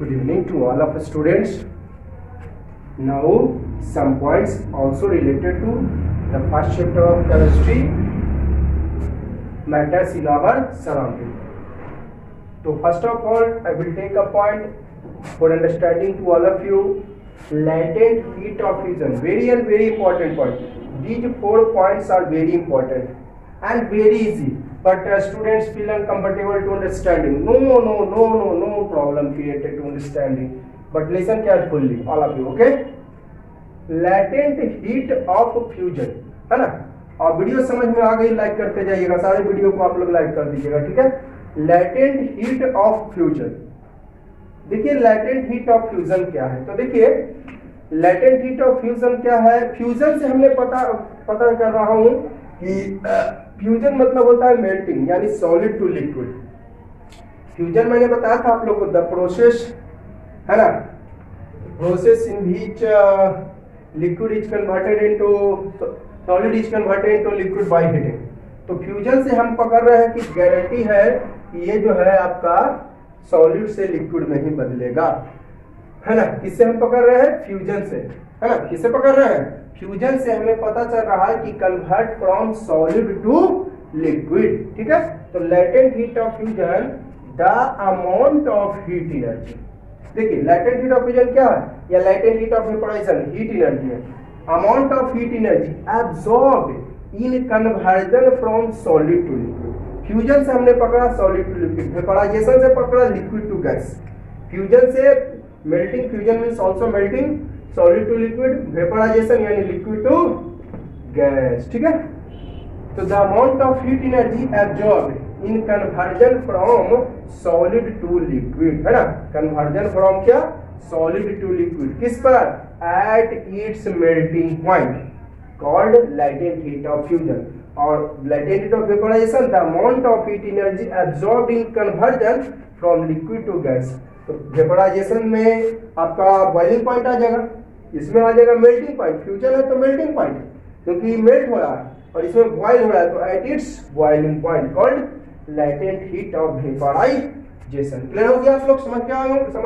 Good evening to all of the students. Now some points also related to the first chapter of chemistry, matters in our surrounding. So first of all, I will take a point for understanding to all of you, latent heat of fusion. Very important point. These 4 points are very important and very easy, but students feel uncomfortable to understanding. No problem created to understanding, but listen carefully all of you. Okay, latent heat of fusion है ना। और video समझ में आ गई, like करते जाइएगा, सारे video को आप लोग लाइक कर दीजिएगा, ठीक है। लेटेंट हीट ऑफ फ्यूजन, देखिए लेटेंट हीट ऑफ फ्यूजन क्या है। तो देखिए लेटेंट हीट ऑफ फ्यूजन क्या है। फ्यूजन से हमने पता कर रहा हूं कि फ्यूजन मतलब होता है मेल्टिंग, यानी सॉलिड टू लिक्विड। फ्यूजन मैंने बताया था आप लोग को, द प्रोसेस है ना, process in which liquid is converted into solid, is converted into liquid by heating. तो फ्यूजन से हम पकड़ रहे हैं कि गारंटी है कि ये जो है आपका सॉलिड से लिक्विड में ही बदलेगा, है ना। किससे हम पकड़ रहे हैं? फ्यूजन से, है ना। किससे पकड़ रहे हैं? फ्यूजन से हमें पता चल रहा है कि convert from solid to liquid, ठीक है। तो latent heat of fusion, the amount of heat energy. देखिए लेटेंट हीट ऑफ फ्यूजन क्या है, या latent heat of vaporisation heat energy है। Amount of heat energy absorbed in conversion from solid to liquid. Fusion से हमने पकड़ा solid to liquid, vaporisation से पकड़ा लिक्विड टू गैस। फ्यूजन से melting, fusion means also melting, solid to liquid, vaporisation यानी liquid to gas, ठीक है। तो the amount of heat energy absorbed in conversion from solid to liquid, है ना। Conversion from क्या? Solid to liquid. किस पर? At its melting point, called latent heat of fusion. और latent heat of vaporisation, the amount of heat energy absorbed in conversion from liquid to gas. तो vaporisation में आपका boiling point आ जाएगा, इसमें आ जाएगा melting point. Fusion है तो melting point, क्योंकि मेल्ट हो रहा है, और इसमें बॉइल हो रहा है, तो at it's boiling point called latent heat of vaporisation. Clear हो गया? आप लोग समझ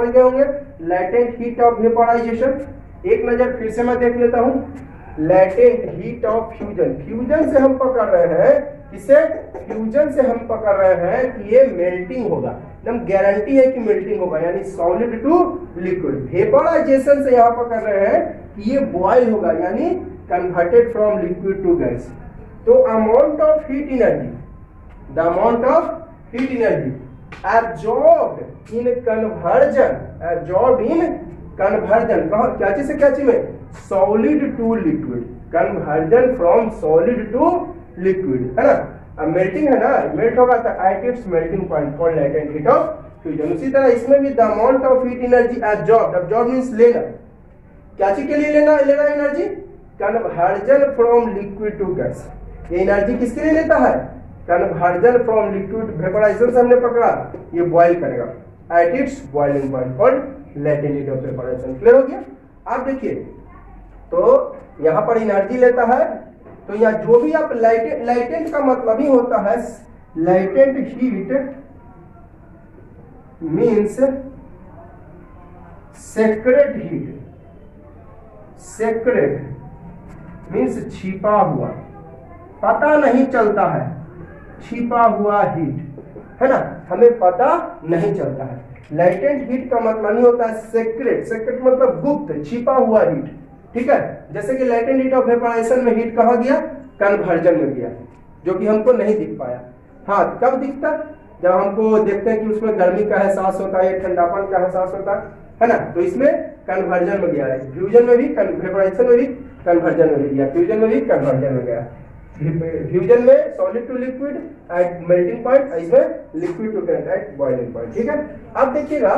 गए होंगे लेटेंट हीट ऑफ वेपोराइजेशन। एक नजर फिर से मैं देख लेता हूं, latent heat of fusion. Fusion से हम पकड़ रहे हैं, किसे? फ्यूजन से हम पकड़ रहे हैं कि ये मेल्टिंग होगा, एकदम गारंटी है कि मेल्टिंग होगा, यानी सॉलिड टू लिक्विड। वेपोराइजेशन से यहां पकड़ रहे हैं कि ये बॉयल होगा, यानी converted from liquid to gas. तो amount of heat energy, the amount of heat energy absorbed in conversion, absorbed in conversion, क्या चीज से क्या चीज में? Solid to liquid, conversion from solid to liquid, है ना। अब मेल्टिंग है ना, मेल्ट होगा तो at its melting point called latent heat of fusion. उसी तरह इसमें भी the amount of heat energy absorbed, absorb means लेना, क्या चीज के लिए लेना energy? Conversion from liquid to gas. ये एनर्जी किसके लिए लेता है? कन्वर्जन फ्रॉम लिक्विड, वेपोराइजेशन से हमने पकड़ा, ये बॉइल करेगा at its boiling point called latent heat of vaporisation. Clear हो गया? आप देखिए, तो यहां पर एनर्जी लेता है, तो या जो भी आप लाइटेंट का मतलब ही होता है, latent heat means secret heat, secret means छिपा हुआ, पता नहीं चलता है, छिपा हुआ हीट, है ना, हमें पता नहीं चलता है। लाइटेंट हीट का मतलब ही होता है सेक्रेट, सेक्रेट मतलब गुप्त, छिपा हुआ हीट, ठीक है। जैसे कि लेटेंट हीट ऑफ वेपोराइजेशन में हीट कहाँ गया? कन्वर्जन में गया, जो कि हमको नहीं दिख पाया। हाँ, कब दिखता? जब हमको देखते हैं कि उसमें गर्मी का एहसास होता है, ठंडापन का एहसास होता है ना। तो इसमें कन्वर्जन में गया है, फ्यूजन में भी, वेपोराइजेशन में भी, कन्वर्जन में भी गया, फ्यूजन में भी, कन्वर्जन में गया। फ्यूजन में solid to liquid at melting point, इसमें liquid to gas at boiling point, ठीक है। अब देखिएगा,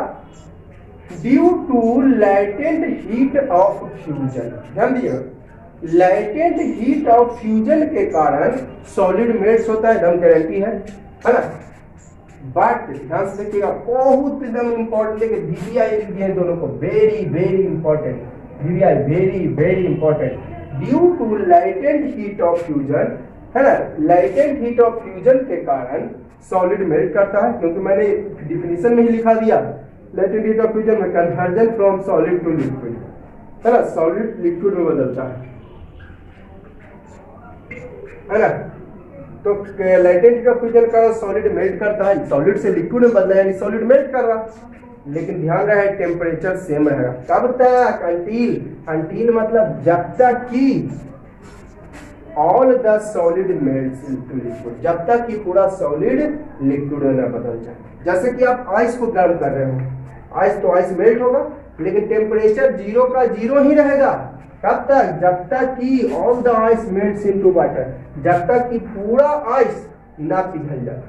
due to latent heat of fusion, ध्यान दीजिएगा, लेटेंट हीट ऑफ फ्यूजन के कारण सॉलिड मेल्ट होता है, एकदम गारंटी है ना। बट ध्यान से देखिएगा, बहुत एकदम इंपॉर्टेंट, देखिए VVI लिख दिए दोनों को, very important, VVI very important. Due to latent heat of fusion, है ना, लेटेंट हीट ऑफ फ्यूजन के कारण सॉलिड मेल्ट करता है, क्योंकि मैंने डिफिनीशन में ही लिखा दिया लेटेंट हीट ऑफ फ्यूजन में conversion from solid to liquid, है ना, सॉलिड लिक्विड में बदलता है ना। तो लेटेंट हीट ऑफ फ्यूजन का सॉलिड मेल्ट करता है, सॉलिड से लिक्विड में बदला यानी सॉलिड मेल्ट कर रहा, लेकिन ध्यान रहे टेम्परेचर सेम रहेगा। कब तक? अंटील मतलब जब तक कि all the solid melts into liquid, जब तक कि पूरा सॉलिड लिक्विड में ना बदल जाए। जैसे कि आप आइस को गर्म कर रहे हो, आइस तो आइस मेल्ट होगा, लेकिन टेम्परेचर 0 का 0 ही रहेगा। कब तक? जब तक कि all the ice melts into water, जब तक कि पूरा आइस ना पिघल जाए,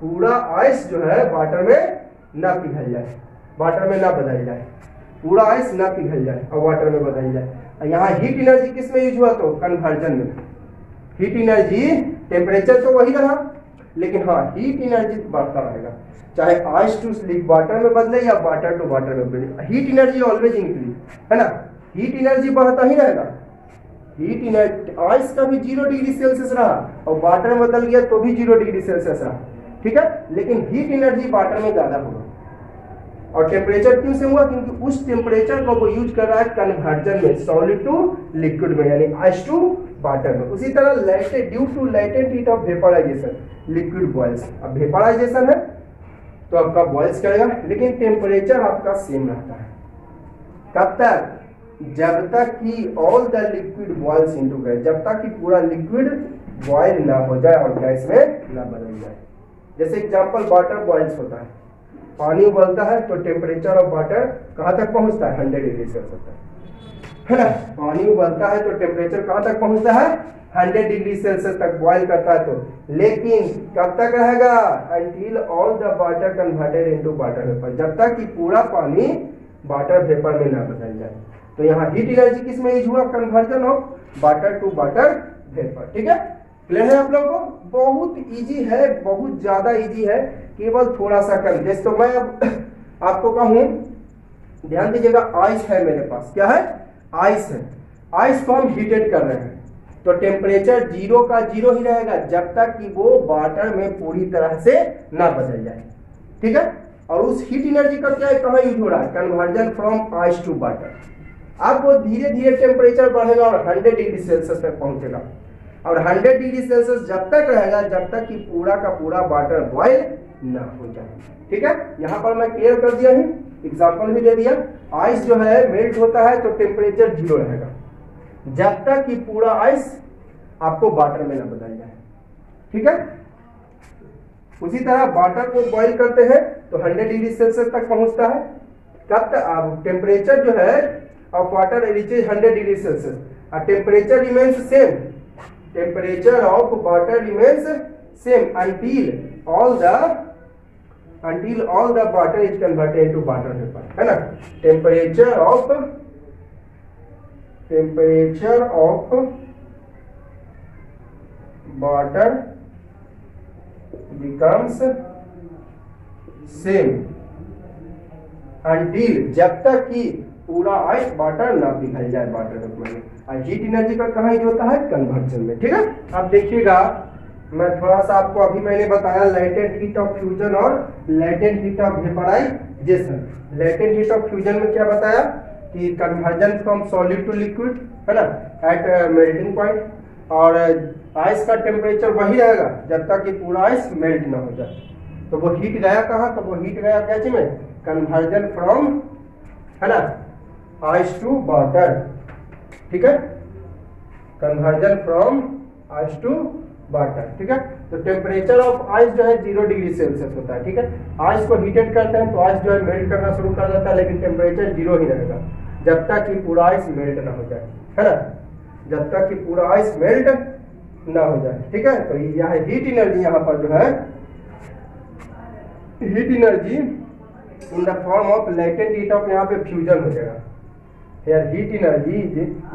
पूरा आइस जो है वाटर में ना पिघल जाए, वाटर में ना बदल जाए, पूरा आइस ना पिघल जाए और वाटर में बदल जाए। यहाँ हीट एनर्जी किस में यूज हुआ? तो कन्वर्जन में। हीट एनर्जी, टेम्परेचर तो वही रहा, लेकिन हाँ हीट एनर्जी बढ़ता रहेगा, चाहे आइस टू वाटर में बदले या वाटर टू वाटर में बदले, हीट एनर्जी ऑलवेज इंक्रीज, है ना, हीट एनर्जी बढ़ता ही रहेगा। हीट एनर्जी आइस का भी 0 डिग्री सेल्सियस रहा और वाटर में बदल गया तो भी 0 डिग्री सेल्सियस रहा, ठीक है, लेकिन हीट एनर्जी वाटर में ज्यादा होगा। और टेम्परेचर क्यों से हुआ? क्योंकि उस टेम्परेचर को वो यूज कर रहा है कन्वर्जन में, सॉलिड टू लिक्विड में, यानी आइस टू वाटर में। उसी तरह latent, due to latent heat of vaporization, liquid boils. अब वेपराइजेशन है तो आपका बॉयल्स करेगा, लेकिन टेम्परेचर आपका सेम रहता है। कब तक? जब तक कि all the liquid boils into gas, जब तक कि पूरा लिक्विड बॉयल ना हो जाए और गैस में ना बदल जाए। जैसे एग्जांपल वाटर बॉयल्स होता है, पानी उबलता है तो टेम्परेचर ऑफ वाटर कहाँ तक पहुंचता है? 100 डिग्री सेल्सियस तक, है ना। पानी उबलता है तो टेम्परेचर कहाँ तक पहुंचता है? 100 डिग्री सेल्सियस तक बॉयल करता है तो, लेकिन कब तक रहेगा? Until all the water converted into water vapour, जब तक कि पूरा पानी वाटर वेपर में ना बदल जाए। तो यहाँ हीट एनर्जी किस में यूज हुआ? Conversion of water to water vapour, ठीक है। क्लियर है आप लोगों को? बहुत इजी है, बहुत ज्यादा इजी है, केवल थोड़ा सा कर। जैसे तो मैं अब आपको कहूं, ध्यान दीजिएगा, आइस है मेरे पास, क्या है? आइस है। आइस को हम हीटेड कर रहे हैं तो टेम्परेचर 0 का 0 ही रहेगा जब तक कि वो वाटर में पूरी तरह से ना बदल जाए, ठीक है। और उस हीट एनर्जी का क्या है, कहाँ यूज हो रहा है? Conversion from ice to water. अब वो धीरे धीरे टेम्परेचर बढ़ेगा और 100 डिग्री सेल्सियस तक पहुंचेगा, और 100 डिग्री सेल्सियस जब तक रहेगा जब तक कि पूरा का पूरा वाटर बॉयल ना हो जाए, ठीक है। यहाँ पर मैं क्लियर कर दिया हूँ, एग्जांपल भी दे दिया। आइस जो है मेल्ट होता है तो टेम्परेचर 0 रहेगा जब तक कि पूरा आइस आपको वाटर में ना बदल जाए, ठीक है। उसी तरह वाटर को बॉयल करते हैं तो 100 डिग्री सेल्सियस तक पहुंचता है। कब तक? टेम्परेचर जो है of water reaches 100 degree Celsius, और temperature remains same, temperature of water remains same until all the water is converted into water vapor, है ना। temperature of water becomes same until, जब तक कि पूरा आइस वाटर ना पिघल जाए वाटर वेपर में। और हीट एनर्जी का कहाँ यूज होता है? कन्वर्जन में, ठीक है। अब देखिएगा, मैं थोड़ा सा आपको अभी मैंने बताया लेटेंट हीट ऑफ फ्यूजन और latent heat of vaporization. Latent heat of fusion में क्या बताया कि conversion from solid to liquid, है ना, एट मेल्टिंग पॉइंट, और आइस का टेम्परेचर वही रहेगा जब तक कि पूरा आइस मेल्ट ना हो जाए। तो वो हीट गया कहाँ? तो वो हीट गया क्या में? कन्वर्जन फ्रॉम, है ना, आइस टू वाटर, ठीक है, conversion from ice to water, ठीक है। तो टेम्परेचर ऑफ आइस जो है 0 डिग्री सेल्सियस होता है, ठीक है। आइस को हीटेड करते हैं तो आइस जो है मेल्ट करना शुरू कर देता है, लेकिन टेम्परेचर 0 ही रहेगा जब तक कि पूरा आइस मेल्ट ना हो जाए, है ना, जब तक कि पूरा आइस मेल्ट ना हो जाए, ठीक है। तो यह हीट एनर्जी यहाँ पर जो है, heat energy in the form of latent heat of, यहाँ पे फ्यूजन हो जाएगा यार। हीट एनर्जी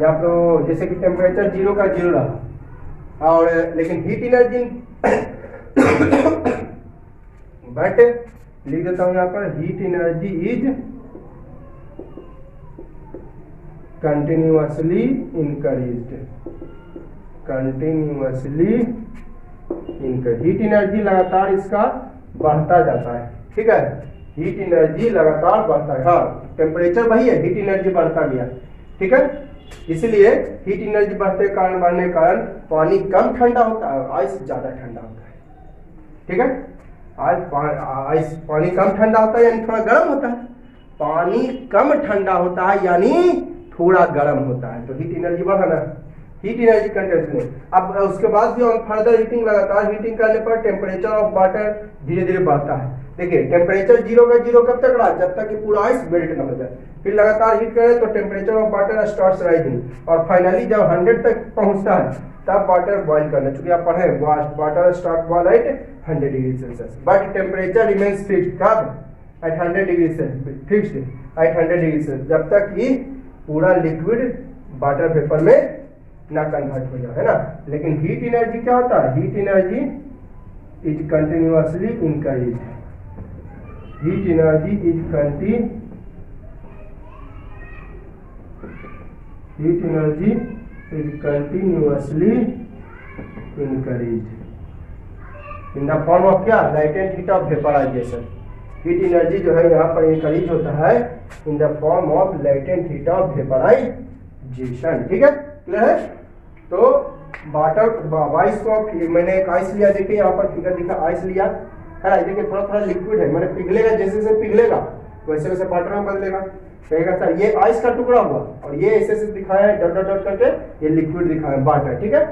यहाँ तो जैसे कि टेम्परेचर 0 का 0 रहा, और लेकिन हीट एनर्जी बट लिख देता हूँ यहाँ पर, heat energy is continuously increased, heat energy लगातार इसका बढ़ता जाता है, ठीक है। हीट एनर्जी लगातार बढ़ता है, हाँ टेम्परेचर वही है, हीट एनर्जी बढ़ता गया, ठीक है। इसलिए हीट एनर्जी बढ़ने के कारण पानी कम ठंडा होता है और आइस ज्यादा ठंडा होता है, ठीक है। आइस पानी कम ठंडा होता है यानी थोड़ा गर्म होता है, पानी कम ठंडा होता है यानी थोड़ा गर्म होता है, तो हीट एनर्जी बढ़ा ना, हीट एनर्जी कंटिन्यूसली। अब उसके बाद भी फर्दर हीटिंग, लगातार हीटिंग करने पर टेम्परेचर ऑफ वाटर धीरे धीरे बढ़ता है। देखिए टेम्परेचर जीरो का जीरो कब तक रहा, जब तक कि पूरा आइस मेल्ट न हो जाए। फिर लगातार हीट करें तो temperature of water starts rising, और फाइनली जब 100 तक पहुंचता है तब वाटर बॉइल करना, चूंकि आप पढ़े water start boil at 100 degree Celsius, but temperature remains fixed, कब at 100 degree Celsius, fixed at 100 degree Celsius, जब तक कि पूरा लिक्विड वाटर वेपर में ना कन्वर्ट हो जाए, है ना। लेकिन हीट एनर्जी क्या होता है, heat energy is continuously increase, heat energy is continuously increase in the form of क्या, latent heat of vaporisation. Heat energy जो है यहाँ पर इंक्रीज होता है in the form of latent heat of vaporisation, ठीक है, क्लियर है। तो वाटर आइस को, मैंने एक आइस लिया, देखिए यहाँ पर फिगर दिखा, आइस लिया है ना, देखिए थोड़ा थोड़ा लिक्विड है, मैंने पिघलेगा, जैसे जैसे पिघलेगा वैसे वैसे वाटर में बदलेगा, कहेगा सर ये आइस का टुकड़ा हुआ, और ये ऐसे ऐसे दिखाया है डॉट डॉट डॉट करके, ये लिक्विड दिखाया है वाटर, ठीक है।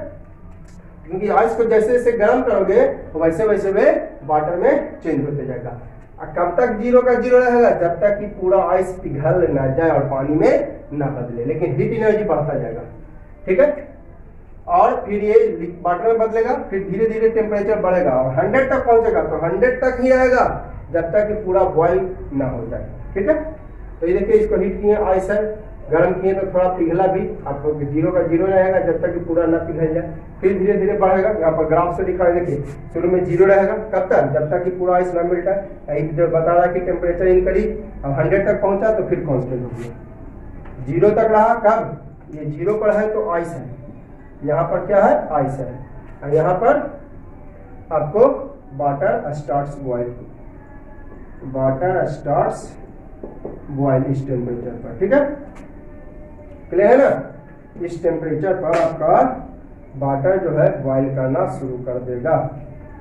क्योंकि आइस को जैसे जैसे गर्म करोगे वैसे वैसे वे वाटर में चेंज होते जाएगा। कब तक जीरो का जीरो रहेगा, जब तक कि पूरा आइस पिघल ना जाए और पानी में ना बदले, लेकिन हीट एनर्जी बढ़ता जाएगा, ठीक है। और फिर ये वाटर में बदलेगा, फिर धीरे धीरे टेम्परेचर बढ़ेगा और 100 तक पहुंचेगा, तो 100 तक ही रहेगा जब तक कि पूरा बॉइल ना हो जाए, ठीक है। तो ये देखिए इसको हीट किए, आइस है, गर्म किए तो थोड़ा पिघला भी, आपको जीरो का जीरो रहेगा जब तक कि पूरा ना पिघल जाए, फिर धीरे धीरे बढ़ेगा। यहाँ पर ग्राफ से दिखा है, देखिए शुरू में जीरो रहेगा, कब तक, जब तक कि पूरा आइस ना मिलता है, जो बता रहा है कि टेम्परेचर इंक्रीज, अब 100 तक पहुंचा तो फिर कांस्टेंट हो गया, जीरो तक रहा, कब, ये जीरो पर है तो आइस है, यहाँ पर क्या है, आइस है, और यहाँ पर आपको water starts boil, water starts boil इस टेम्परेचर पर, ठीक है, क्लियर है ना। इस टेम्परेचर पर आपका वाटर जो है बॉइल करना शुरू कर देगा,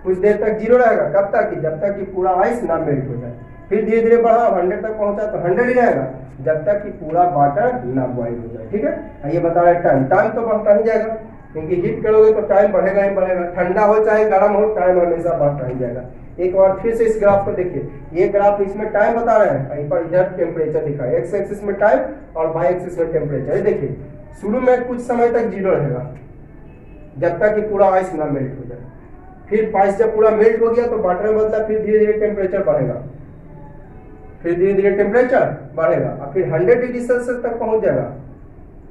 कुछ देर तक जीरो रहेगा, कब तक, जब तक कि पूरा आइस ना मेल्ट हो जाए, फिर धीरे धीरे बढ़ा, 100 तक पहुंचा तो 100 ही रहेगा जब तक कि पूरा वाटर ना बॉइल हो जाए, ठीक है। ये बता रहा है टाइम, टाइम तो बढ़ता ही जाएगा, क्योंकि हीट करोगे तो टाइम बढ़ेगा ही बढ़ेगा, ठंडा हो चाहे गर्म हो, टाइम हमेशा बढ़ता ही जाएगा। एक बार फिर से इस ग्राफ को देखिए, ये ग्राफ इसमें टाइम बता रहे हैं, यहीं पर इधर टेम्परेचर दिखा है, एक्स एक्सिस में टाइम और वाई एक्सिस में टेम्परेचर। देखिए शुरू में कुछ समय तक जीरो रहेगा जब तक कि पूरा आइस ना मेल्ट हो जाए, फिर आइस जब पूरा मेल्ट हो गया तो वाटर में बदला, फिर धीरे धीरे टेम्परेचर बढ़ेगा, फिर धीरे धीरे टेम्परेचर बढ़ेगा और फिर 100 डिग्री सेल्सियस तक पहुंच जाएगा,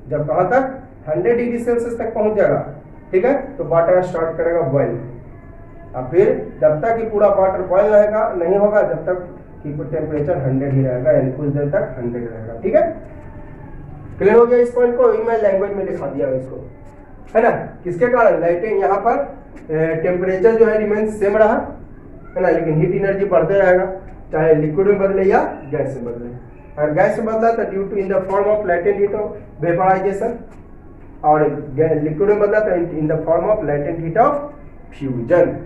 जब कहाँ तक, 100 डिग्री सेल्सियस तक पहुंच जाएगा, ठीक है, तो वाटर स्टार्ट करेगा बॉइल, और फिर जब तक कि पूरा वाटर बॉइल रहेगा नहीं होगा जब तक कि टेम्परेचर 100 ही रहेगा, यानी कुछ देर तक 100 रहेगा, ठीक है, क्लियर हो गया। इस पॉइंट को मैं लैंग्वेज में दिखा दिया इसको, है ना, किसके कारण, लाइटिंग, यहाँ पर टेम्परेचर जो है रिमेन सेम रहा, है ना, लेकिन हीट एनर्जी बढ़ते रहेगा, चाहे लिक्विड में बदले या गैस में बदले, और गैस में बदला तो due to in the form of latent heat of vaporization, और लिक्विड में बदला तो in the form of latent heat of fusion,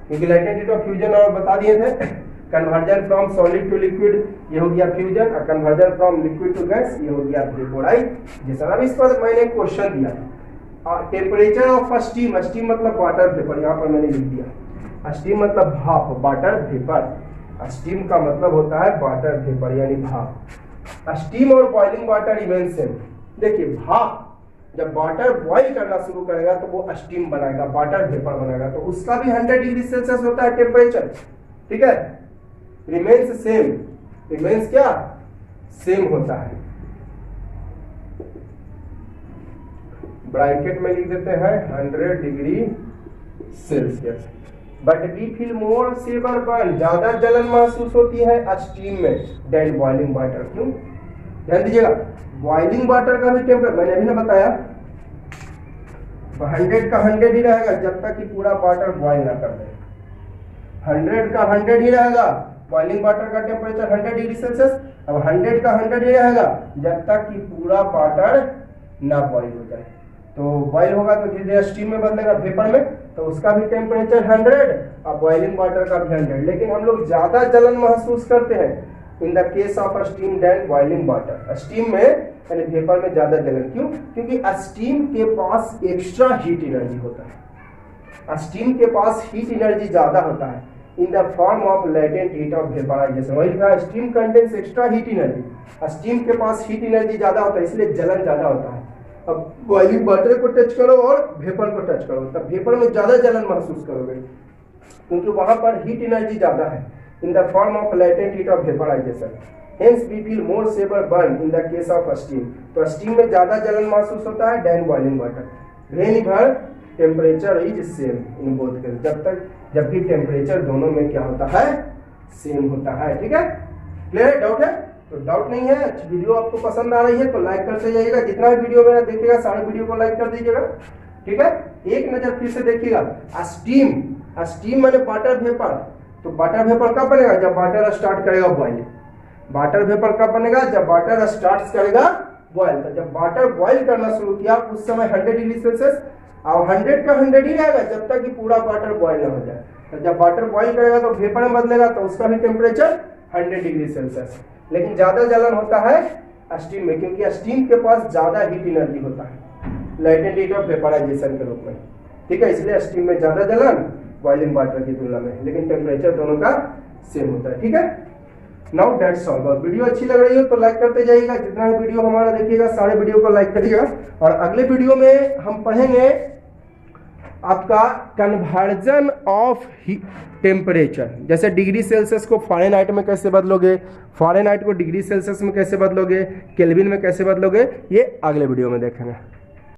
क्योंकि लैटेंट हीट ऑफ फ्यूजन और बता दिए थे, conversion from solid to liquid ये हो गया फ्यूजन, और conversion from liquid to gas ये हो गया वेपोराइजेशन। अब इस पर मैंने एक क्वेश्चन दिया, टेम्परेचर ऑफ स्टीम, स्टीम मतलब वाटर वेपर, यहाँ पर मैंने लिख दिया, स्टीम मतलब भाप, वाटर वेपर, स्टीम का मतलब होता है वाटर वेपर यानी भाप। स्टीम और बॉइलिंग वाटर रिमेन सेम। देखिए भाप जब वाटर बॉइल करना शुरू करेगा तो वो स्टीम बनाएगा, वाटर वेपर बनाएगा, तो उसका भी 100 डिग्री सेल्सियस होता है टेम्परेचर, ठीक है, रिमेन्स सेम, रिमेन्स क्या, सेम होता है, ब्रैकेट में लिख देते हैं 100 degree Celsius. But we feel more severe burn, ज्यादा जलन महसूस होती है स्टीम में देन बॉइलिंग वाटर। क्यों, ध्यान दीजिएगा, बॉइलिंग वाटर का भी टेम्परेचर मैंने अभी ना बताया 100 का 100 ही रहेगा जब तक कि पूरा वाटर बॉइल ना कर दे, 100 का 100 ही रहेगा बॉइलिंग वाटर का टेम्परेचर 100 डिग्री सेल्सियस। अब 100 का 100 ही रहेगा जब तक कि पूरा वाटर ना बॉइल हो जाए। तो बॉइल होगा तो धीरे धीरे स्टीम में बदलेगा वेपर में, तो उसका भी टेम्परेचर 100 और बॉइलिंग वाटर का भी 100। लेकिन हम लोग ज्यादा जलन महसूस करते हैं in the case of steam than boiling water. Steam में यानी वेपर में ज्यादा जलन, क्यों? क्योंकि स्टीम के पास एक्स्ट्रा हीट एनर्जी होता है। स्टीम के पास हीट एनर्जी ज्यादा होता है in the form of latent heat of vaporization. वही लिखा है steam contains extra heat energy. Steam के पास हीट एनर्जी ज्यादा होता है इसलिए जलन ज्यादा होता है। अब बॉइलिंग वाटर को टच करो और वेपर को टच करो, तब वेपर में ज्यादा जलन महसूस करोगे क्योंकि वहां पर हीट एनर्जी ज्यादा है in the form of latent heat of vaporization. Hence we feel more severe burn in the case of steam. तो स्टीम में ज्यादा जलन महसूस होता है than boiling water. Whenever temperature is same in both case, जबकि टेम्परेचर दोनों में क्या होता है? सेम होता है। ठीक है, क्लियर है? डाउट है? तो डाउट नहीं है। वीडियो आपको पसंद आ रही है तो लाइक करते जाइएगा। जितना भी वीडियो मेरा देखिएगा सारे वीडियो को लाइक कर दीजिएगा। ठीक है, एक नजर फिर से देखिएगा। स्टीम माने वाटर वेपर। तो वाटर वेपर कब बनेगा? जब वाटर स्टार्ट करेगा बॉइल। वाटर वेपर कब बनेगा? जब वाटर स्टार्ट करेगा बॉइल। तो जब वाटर बॉइल करना शुरू किया उस समय 100 डिग्री सेल्सियस और 100 का 100 ही रहेगा जब तक कि पूरा वाटर बॉइल ना हो जाए। तो जब वाटर बॉइल करेगा तो वेपर में बदलेगा तो उसका भी टेम्परेचर 100 डिग्री सेल्सियस। लेकिन ज्यादा जलन होता है स्टीम में, क्योंकि स्टीम के पास ज्यादा हीट एनर्जी होता है लेटेंट हीट ऑफ वेपराइजेशन के रूप में। ठीक है, इसलिए स्टीम में ज्यादा जलन बॉइलिंग वाटर की तुलना में, लेकिन टेम्परेचर दोनों का सेम होता है। ठीक है, नाउ दैट्स ऑल। वीडियो अच्छी लग रही हो तो लाइक करते जाइएगा। जितना भी वीडियो हमारा देखिएगा सारे वीडियो को लाइक करिएगा। और अगले वीडियो में हम पढ़ेंगे आपका कन्वर्जन ऑफ टेम्परेचर, जैसे डिग्री सेल्सियस को फ़ारेनहाइट में कैसे बदलोगे, फ़ारेनहाइट को डिग्री सेल्सियस में कैसे बदलोगे, केल्विन में कैसे बदलोगे, ये अगले वीडियो में देखेंगे।